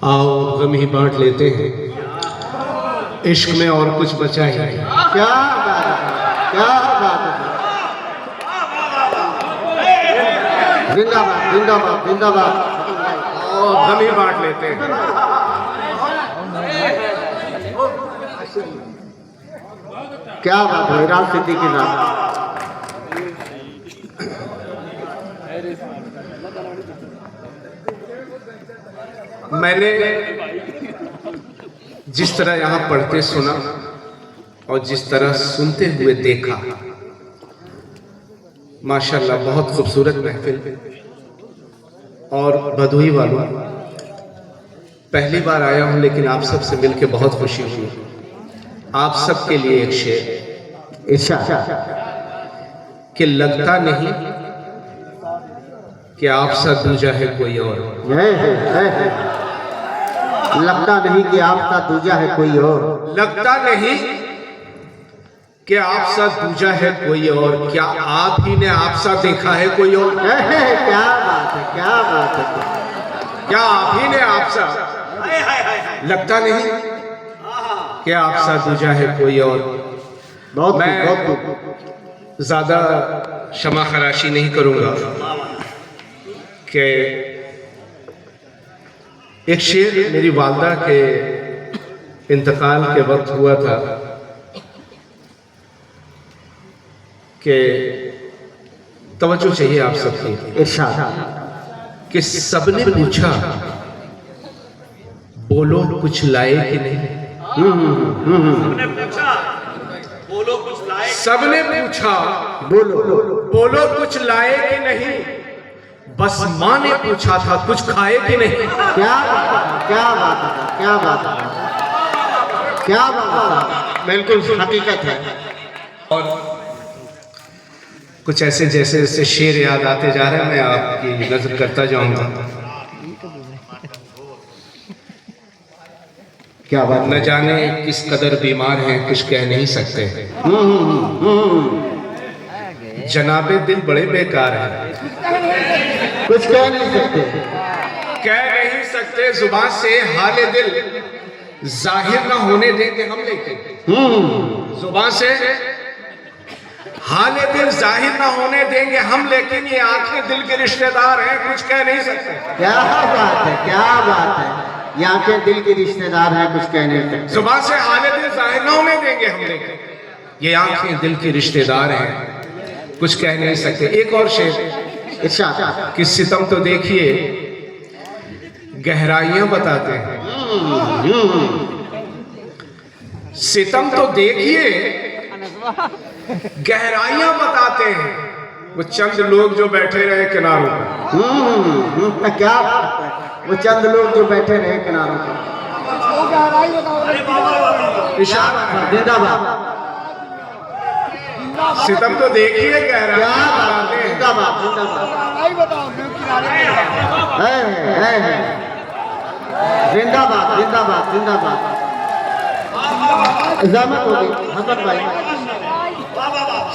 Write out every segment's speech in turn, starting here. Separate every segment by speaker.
Speaker 1: आओ गम ही बांट लेते हैं, इश्क में और कुछ बचा ही नहीं।
Speaker 2: क्या बात है, क्या बात है। जिंदाबाद जिंदाबाद जिंदाबाद।
Speaker 1: आओ गम ही बांट लेते हैं।
Speaker 2: क्या बात है राज सिद्दीकी साहब।
Speaker 1: मैंने जिस तरह यहाँ पढ़ते सुना और जिस तरह सुनते हुए देखा, माशाल्लाह बहुत खूबसूरत महफिल। और भदोही वालों, पहली बार आया हूँ लेकिन आप सब से मिलकर बहुत खुशी हुई। आप सब के लिए एक शेर इरशाद कि लगता नहीं कि आप सा दूजा है कोई और।
Speaker 2: है। लगता नहीं कि आपका दूजा है कोई और।
Speaker 1: लगता नहीं कि आप सा दूजा है कोई और। क्या आप ही ने आप सा देखा है कोई और?
Speaker 2: क्या बात है, क्या बात है।
Speaker 1: क्या आप ही ने आप सा? लगता नहीं कि आप सा दूजा है कोई और। मैं ज्यादा क्षमा खराशी नहीं करूंगा कि एक शेर मेरी वालदा के इंतकाल के वक्त हुआ था कि तवज्जो चाहिए आप सबकी।
Speaker 2: इरशाद
Speaker 1: कि सबने पूछा बोलो कुछ लाए कि नहीं। सबने पूछा बोलो कुछ लाए कि नहीं। बस माँ ने पूछा था कुछ खाए कि नहीं।
Speaker 2: क्या बात है, क्या बात है, क्या बात है, क्या बात है। बिल्कुल हकीकत है।
Speaker 1: और कुछ ऐसे जैसे जैसे शेर याद आते जा रहे हैं, मैं आपकी नजर करता जाऊंगा।
Speaker 2: क्या बात।
Speaker 1: न जाने किस कदर बीमार हैं, कुछ कह नहीं सकते। जनाबे दिल बड़े बेकार हैं,
Speaker 2: कुछ कह नहीं सकते।
Speaker 1: कह नहीं सकते जुबान से हाले दिल जाहिर ना होने देंगे हम, लेकिन जुबान से हाले दिल जाहिर ना होने देंगे हम, लेकिन ये आंखें दिल के रिश्तेदार हैं, कुछ कह नहीं सकते।
Speaker 2: क्या बात है, क्या बात है। ये आंखें दिल के रिश्तेदार हैं, कुछ कह नहीं सकते।
Speaker 1: जुबान से हाले दिल जाहिर ना होने देंगे हम, लेकिन ये आंखें दिल के रिश्तेदार हैं, कुछ कह नहीं सकते। एक और शेर कि सितम तो देखिए गहराइयां बताते हैं। सितम तो देखिए गहराइयां बताते हैं। वो चंद लोग जो बैठे रहे किनारों पर।
Speaker 2: क्या वो चंद लोग जो बैठे रहे किनारों पर। जिंदाबाद।
Speaker 1: सितम तो देखिए गहराइयां बताते हैं।
Speaker 2: जिंदाबाद जिंदाबाद। जिंदाबाद जिंदाबाद जिंदाबाद। जहमत होगी हसन भाई।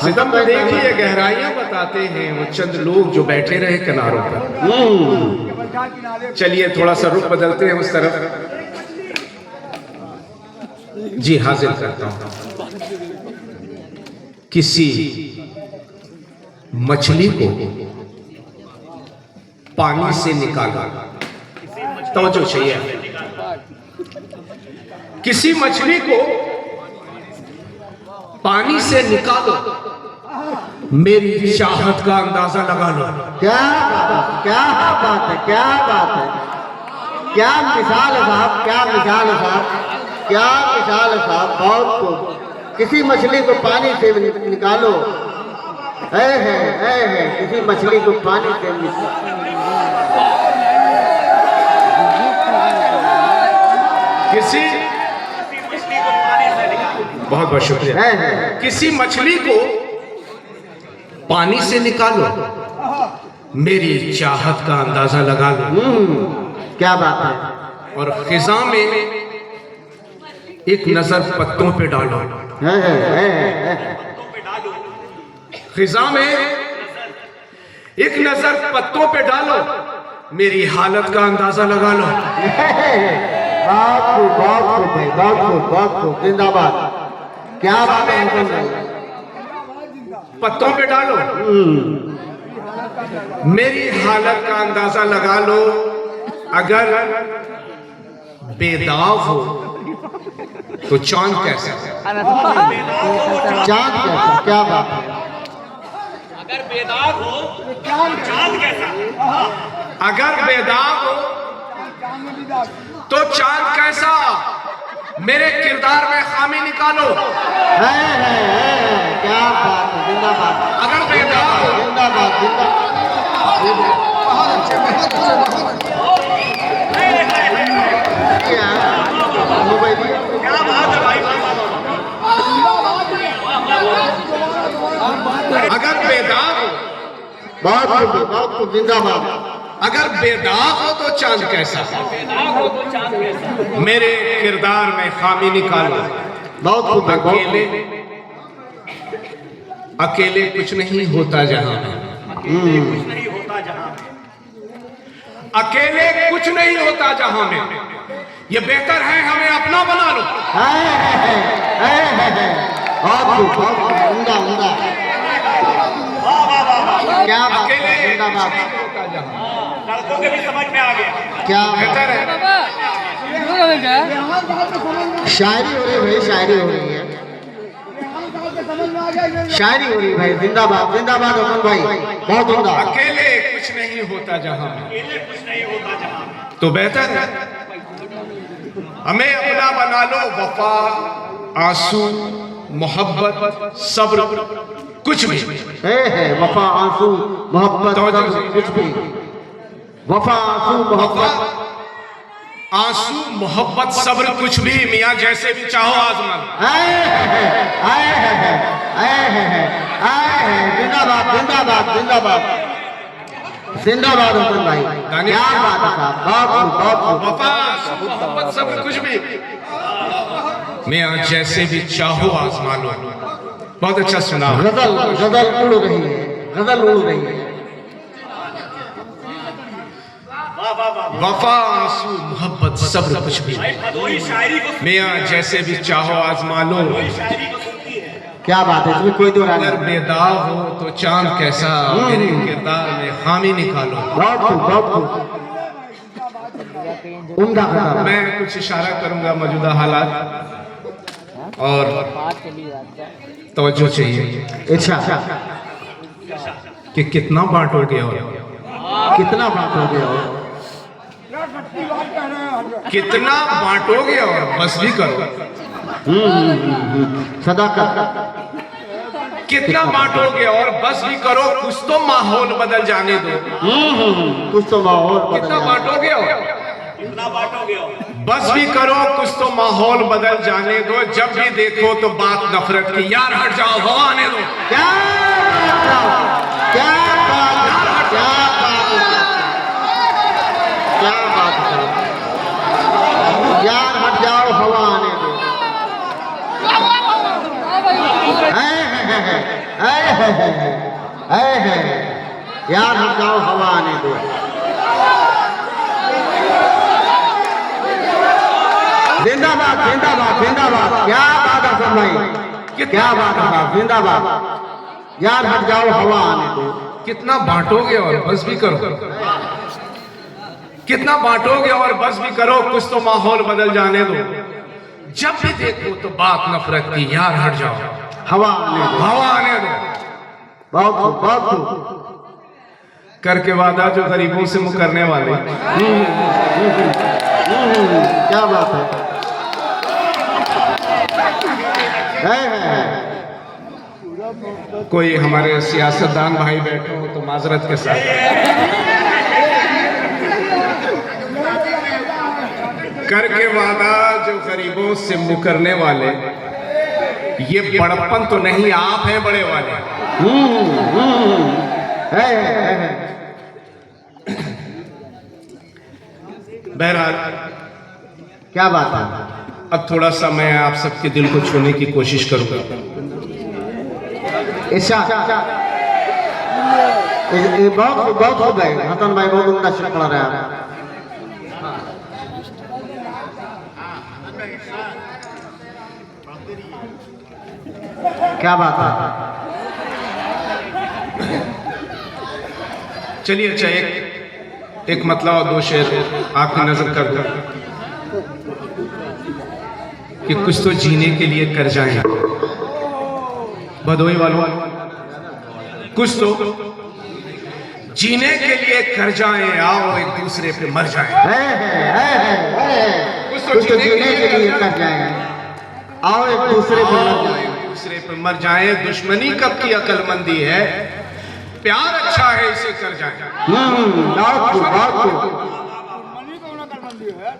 Speaker 1: सितम तो देखिए गहराइयां बताते हैं, वो चंद लोग जो बैठे रहे किनारों पर। चलिए थोड़ा सा रुख बदलते हैं उस तरफ। जी हाजिर करता हूं। किसी मछली को पानी से निकाला। तवज्जो चाहिए। किसी मछली को पानी से निकालो, मेरी चाहत का अंदाजा लगा लो।
Speaker 2: क्या बात है, क्या बात है, क्या बात है। क्या मिसाल है साहब, क्या मिसाल है साहब, क्या मिसाल है साहब। बहुत खूब। किसी मछली को पानी से निकालो। है किसी मछली को पानी से
Speaker 1: किसी बहुत बहुत शुक्रिया। किसी मछली को पानी से निकालो, मेरी चाहत का अंदाजा लगा लो।
Speaker 2: क्या बात है।
Speaker 1: और खिजा में एक नजर पत्तों पे डालो। खिजा में एक नजर पत्तों पे डालो, मेरी हालत का अंदाजा लगा लो।
Speaker 2: बहुत खूब भाई, बहुत खूब। जिंदाबाद। क्या बात है हुसैन भाई।
Speaker 1: पत्तों पे डालो। मेरी हालत का अंदाजा लगा लो। अगर बेदाग हो तो चांद कैसा?
Speaker 2: चांद कैसा? क्या बात है।
Speaker 3: अगर बेदाग हो चांद कैसा?
Speaker 1: अगर बेदाग हो तो चांद कैसा? मेरे किरदार में खामी निकालो।
Speaker 2: है, क्या बात है। जिंदाबाद।
Speaker 1: अगर बेदाग हो
Speaker 2: जिंदाबाद। क्या मोबाइल
Speaker 3: क्या बात है भाई।
Speaker 1: अगर बेदाग हो,
Speaker 2: बहुत खूब। जिंदाबाद।
Speaker 1: अगर बेदाग हो तो चांद कैसा?
Speaker 3: बेदाग हो तो चांद कैसा?
Speaker 1: मेरे किरदार में खामी निकालो।
Speaker 2: बहुत खूब भाई, बहुत
Speaker 1: अकेले अकेले कुछ नहीं होता जहां में।
Speaker 3: कुछ नहीं होता जहां में।
Speaker 1: अकेले कुछ नहीं होता जहां में। ये बेहतर है हमें अपना बना लो।
Speaker 2: है। बहुत खूब। उमदा। क्या बात है।
Speaker 1: अकेले कुछ
Speaker 2: जिंदाबाद।
Speaker 1: नहीं होता जहां।
Speaker 3: लड़कों के भी समझ में आ गया।
Speaker 2: क्या बात
Speaker 1: बेहतर है।
Speaker 2: शायरी हो रही भाई, शायरी हो रही भाई। जिंदाबाद हुसैन भाई, बहुत उमदा।
Speaker 1: अकेले कुछ नहीं होता जहां में
Speaker 3: अकेले कुछ नहीं होता जहां में।
Speaker 1: तो बेहतर है हमें अपना बना लो। वफा, आंसू, मोहब्बत, सब्र, कुछ भी।
Speaker 2: है वफा, आंसू, मोहब्बत,
Speaker 1: तवज्जो
Speaker 2: सब्र,
Speaker 1: से।
Speaker 2: कुछ भी। वफा, आंसू,
Speaker 1: वफा,
Speaker 2: मोहब्बत।
Speaker 1: आंसू, मोहब्बत, सब्र, कुछ भी। मियाँ जैसे भी चाहो आजमा लो।
Speaker 2: जिंदाबाद हुसैन भाई। क्या बात है साहब। बहुत खूब।
Speaker 1: वफा, आंसू, मोहब्बत, सब्र, कुछ भी। मियाँ जैसे भी चाहो आजमा लो। बहुत अच्छा सुना।
Speaker 2: गजल उड़ रही है।
Speaker 1: वफा, आंसू, मोहब्बत, सब्र, कुछ भी।
Speaker 3: भाई भदोही शायरी को
Speaker 1: मियाँ जैसे भी चाहो आजमा लो।
Speaker 3: शायरी को सुनती है।
Speaker 2: क्या बात है, इसमें कोई दो राय
Speaker 1: अगर
Speaker 2: नहीं।
Speaker 1: बेदाग हो तो चांद कैसा? मेरे किरदार में खामी निकालो।
Speaker 2: बहुत खूब। उम्दा खिताब।
Speaker 1: मैं कुछ इशारा करूंगा मौजूदा हालात और तवज्जो चाहिए
Speaker 2: अच्छा।
Speaker 1: कि कितना बांटोगे और
Speaker 2: कितना बात हो गया हो?
Speaker 1: कितना बांटोगे और बस भी करो।
Speaker 2: सदाकत।
Speaker 1: कितना बांटोगे और बस भी करो। कुछ तो माहौल बदल जाने दो।
Speaker 2: कुछ तो माहौल बदल
Speaker 1: कितना
Speaker 2: गया।
Speaker 1: बांटोगे और
Speaker 3: कितना बांटोगे और?
Speaker 1: बस भी करो। कुछ तो माहौल बदल जाने दो। जब भी देखो तो बात नफरत की। यार हट जाओ, हवा आने दो।
Speaker 2: क्या बात है। यार हट जाओ, हवा आने दो। यार हट जाओ, हवा आने दो। जिंदाबाद। क्या बात है सब भाई। क्या बात है साहब। जिंदाबाद। यार हट जाओ, हवा आने दो।
Speaker 1: कितना बांटोगे और बस भी करो। कितना बांटोगे और बस भी करो। कुछ तो माहौल बदल जाने दो। जब भी देखो तो बात नफरत की। यार हट जाओ,
Speaker 2: हवा आने दो।
Speaker 1: हवा आने दो।
Speaker 2: बहुत खूब।
Speaker 1: करके वादा जो गरीबों से मुकरने वाले।
Speaker 2: क्या बात है।
Speaker 1: कोई हमारे सियासतदान भाई बैठे हो तो माजरत के साथ करके वादा जो गरीबों से मुकरने वाले। ये बड़प्पन तो नहीं, आप हैं बड़े वाले।
Speaker 2: है।
Speaker 1: बहरहाल
Speaker 2: क्या बात है।
Speaker 1: अब थोड़ा सा मैं आप सबके दिल को छूने की कोशिश करूंगा।
Speaker 2: इरशाद। ये बहुत हो गए हसन भाई, बहुत उम्दा शेर पढ़ रहे हैं आप। क्या बात है।
Speaker 1: चलिए अच्छा एक मतलब और दो शेर आपकी नजर कर दो कि कुछ तो जीने के लिए कर जाएं भदोही वालों, कुछ तो जीने के लिए कर जाएं, आओ एक दूसरे पे मर जाएं।
Speaker 2: कुछ तो जीने के लिए कर जाएं, आओ एक दूसरे पे मर जाएं।
Speaker 1: एक दूसरे पे मर जाएं। दुश्मनी कब की अकलमंदी है, प्यार अच्छा है इसे कर जाएं।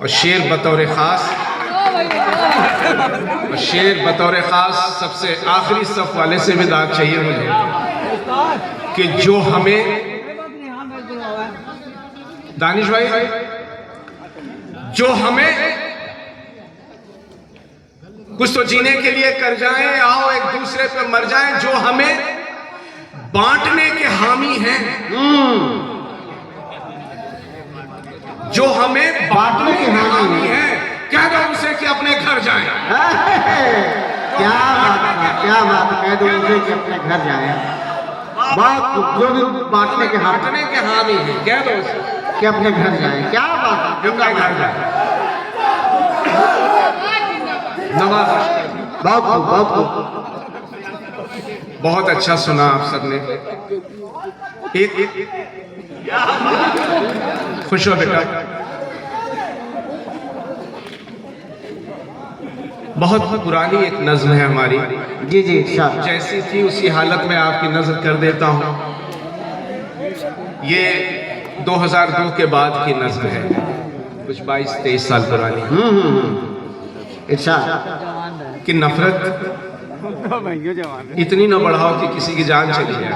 Speaker 1: और शेर बतौर खास सबसे आखिरी सफ वाले से भी दाद चाहिए मुझे कि जो हमें, दानिश भाई, जो हमें कुछ तो जीने के लिए कर जाएं, आओ एक दूसरे पे मर जाएं, जो हमें बांटने के हामी हैं, जो हमें बांटने के हामी हैं, कह दो उसे कि अपने घर जाएं।
Speaker 2: क्या बात है, क्या बात है, कह दो उसे कि अपने घर जाएं। बात जो भी बांटने के
Speaker 1: हामी हैं, कह दो उसे
Speaker 2: कि अपने घर जाएं। क्या बात है,
Speaker 1: अपने घर जाएं। नवाज बहुत अच्छा सुना आप सबने। एक खुश हो बेटा। बहुत पुरानी एक नज्म है हमारी,
Speaker 2: जी जी
Speaker 1: जैसी थी उसी हालत में आपकी नजर कर देता हूं। ये 2002 के बाद की नज्म है, कुछ 22-23 साल पुरानी। कि नफरत इतनी न बढ़ाओ कि किसी की जान चली जाए,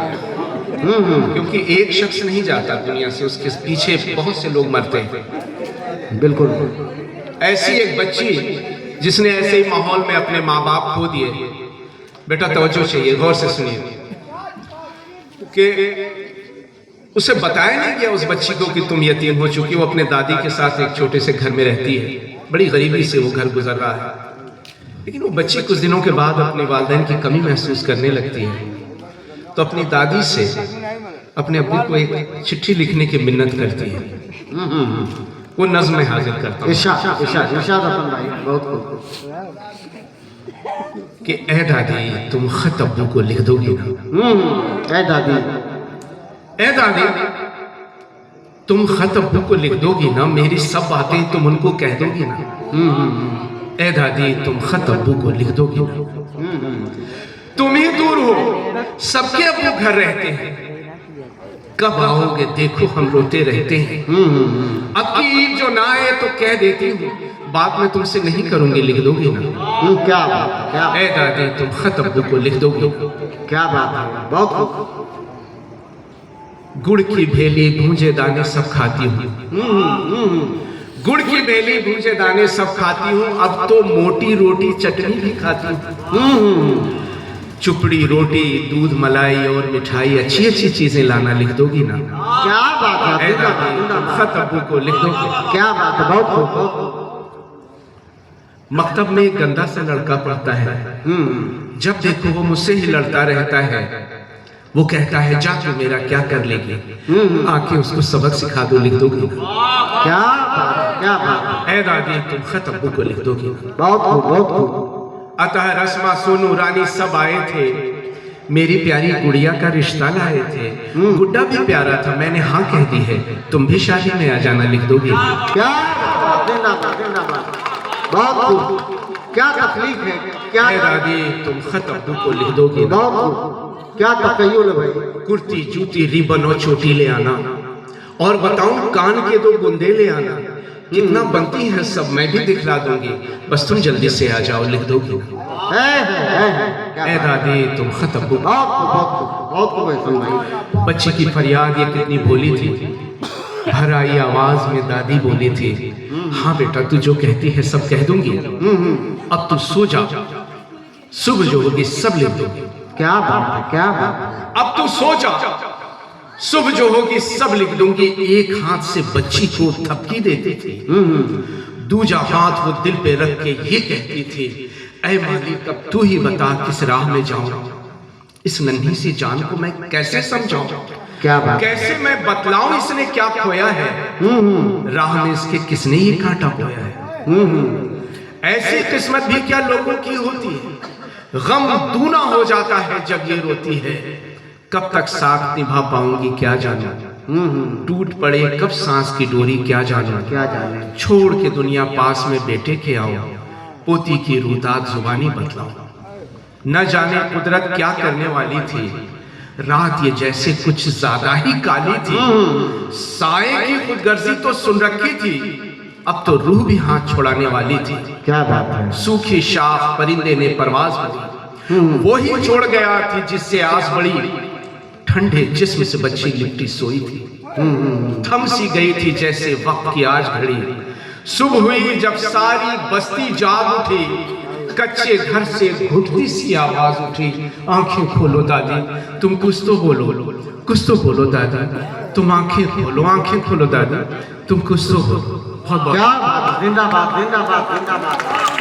Speaker 1: क्योंकि एक शख्स नहीं जाता दुनिया से, उसके पीछे बहुत से लोग मरते हैं।
Speaker 2: बिल्कुल।
Speaker 1: ऐसी एक बच्ची जिसने ऐसे ही माहौल में अपने माँ बाप खो दिए, बेटा तवज्जो चाहिए, गौर से सुनिए, कि उसे बताया नहीं गया उस बच्ची को कि तुम यतीम हो चुकी हो, अपने दादी के साथ एक छोटे से घर में रहती है, बड़ी गरीबी से वो घर गुजर रहा है। लेकिन वो बच्ची कुछ दिनों के बाद अपने वालिदैन की कमी महसूस करने लगती है, तो अपनी दादी से अपने अब्बू को एक चिट्ठी लिखने की मिन्नत करती है। वो नज्म में हाजिर करता है कि ए दादी तुम खत अब्बू को लिख दोगी ना।
Speaker 2: ए दादी
Speaker 1: तुम खत अब्बू को लिख दोगी ना, मेरी सब बातें तुम उनको कह दोगी ना। ए दादी तुम खत अब्बू को लिख दोगी ना। तुम ही दूर हो, सबके अब्बू घर रहते हैं, कब आओगे देखो हम रोते रहते हैं। अब की ईद जो ना आए तो कह देती हूँ, बात मैं तुमसे नहीं करूंगी, लिख दोगी ना।
Speaker 2: क्या बात, क्या
Speaker 1: ए दादी तुम खत अब्बू को लिख दोगी।
Speaker 2: क्या बात है, बहुत
Speaker 1: गुड़ की भेली भूंजे दाने सब खाती हूँ, गुड़ की भेली भूंजे दाने सब खाती हूँ, अब तो मोटी रोटी चटनी भी खाती हूँ। चुपड़ी रोटी दूध मलाई और मिठाई अच्छी अच्छी चीजें लाना लिख दोगी ना।
Speaker 2: क्या बात है,
Speaker 1: खत अब्बू को लिख दोगी।
Speaker 2: क्या बात है, बहुत
Speaker 1: मकतब में एक गंदा सा लड़का पढ़ता है, जब देखो वो मुझसे ही लड़ता रहता है। वो कहता है जा तू मेरा क्या कर लेगी, आके उसको सबक सिखा दो, लिख दोगी ना।
Speaker 2: क्या बात, क्या बात।
Speaker 1: ए दादी तुम खत अब्बू को लिख दोगी ना।
Speaker 2: बहुत खूब, बहुत खूब।
Speaker 1: अतः रस्मा सोनू रानी सब आए थे, मेरी प्यारी गुड़िया का रिश्ता लाए थे। गुड्डा भी प्यारा था, मैंने हाँ कह दी है, तुम भी शादी में आ जाना, लिख दोगी।
Speaker 2: क्या बहुत खूब। क्या तकलीफ है, क्या
Speaker 1: दादी तुम खत अब्बू को लिख दोगी।
Speaker 2: बहुत खूब। क्या तकय्युल है भाई।
Speaker 1: कुर्ती जूती रिबन और चोटी ले आना, और बताऊं कान के 2 बूंदे ले आना, कितना बनती है सब मैं भी दिखला दूंगी, बस तुम जल्दी से आ जाओ, लिख दोगी ना। ए दादी तुम खत अब्बू।
Speaker 2: बहुत भाई।
Speaker 1: बच्ची की फरियाद ये कितनी भोली थी, भर आई आवाज में दादी बोली थी, हाँ बेटा तू जो कहती है सब कह दूंगी, अब तू सो जा, सुबह जो होगी सब लिख दूंगी।
Speaker 2: क्या बात है, क्या बात।
Speaker 1: अब तू सो जा, सुबह जो होगी सब लिख दूंगी। एक हाथ से बच्ची को थपकी देती थी, दूजा हाथ वो दिल पे रख के ये कहती थी, ऐ मालिक अब तू ही बता किस राह में जाऊं, इस नन्ही सी जान को मैं कैसे समझाऊं,
Speaker 2: क्या बात,
Speaker 1: कैसे मैं बतलाऊं इसने क्या खोया है, राह में इसके किसने ये कांटा बोया है। ऐसी किस्मत भी क्या लोगों की होती है, गम दूना हो जाता है जब ये रोती है, कब तक साथ निभा पाऊंगी क्या जाना, टूट पड़े कब सांस की डोरी क्या जाना,
Speaker 2: क्या जाने,
Speaker 1: छोड़ के दुनिया पास में बेटे के आओ, पोती की रूदात जुबानी बतलाओ, न जाने कुदरत क्या करने वाली थी, रात ये जैसे कुछ ज्यादा ही काली थी, साए की खुदगर्जी तो सुन रखी थी, अब तो रूह भी हाथ छोड़ाने वाली थी।
Speaker 2: क्या बात है,
Speaker 1: सूखी शाख परिंदे ने परवाज भरी, वो ही छोड़ गया थी जिससे आस बड़ी, ठंडे जिस्म से बच्ची लिपटी सोई थी, थम सी गई थी जैसे वक्त की आज घड़ी, सुबह हुई जब सारी बस्ती जाग उठी, कच्चे घर से घुटती सी आवाज उठी, आंखें खोलो दादी तुम कुछ तो बोलो, कुछ तो बोलो दादा, तुम आंखें खोलो दादा, तुम कुछ तो बोलो। बहुत बहुत
Speaker 2: क्या बात, जिंदाबाद जिंदाबाद जिंदाबाद।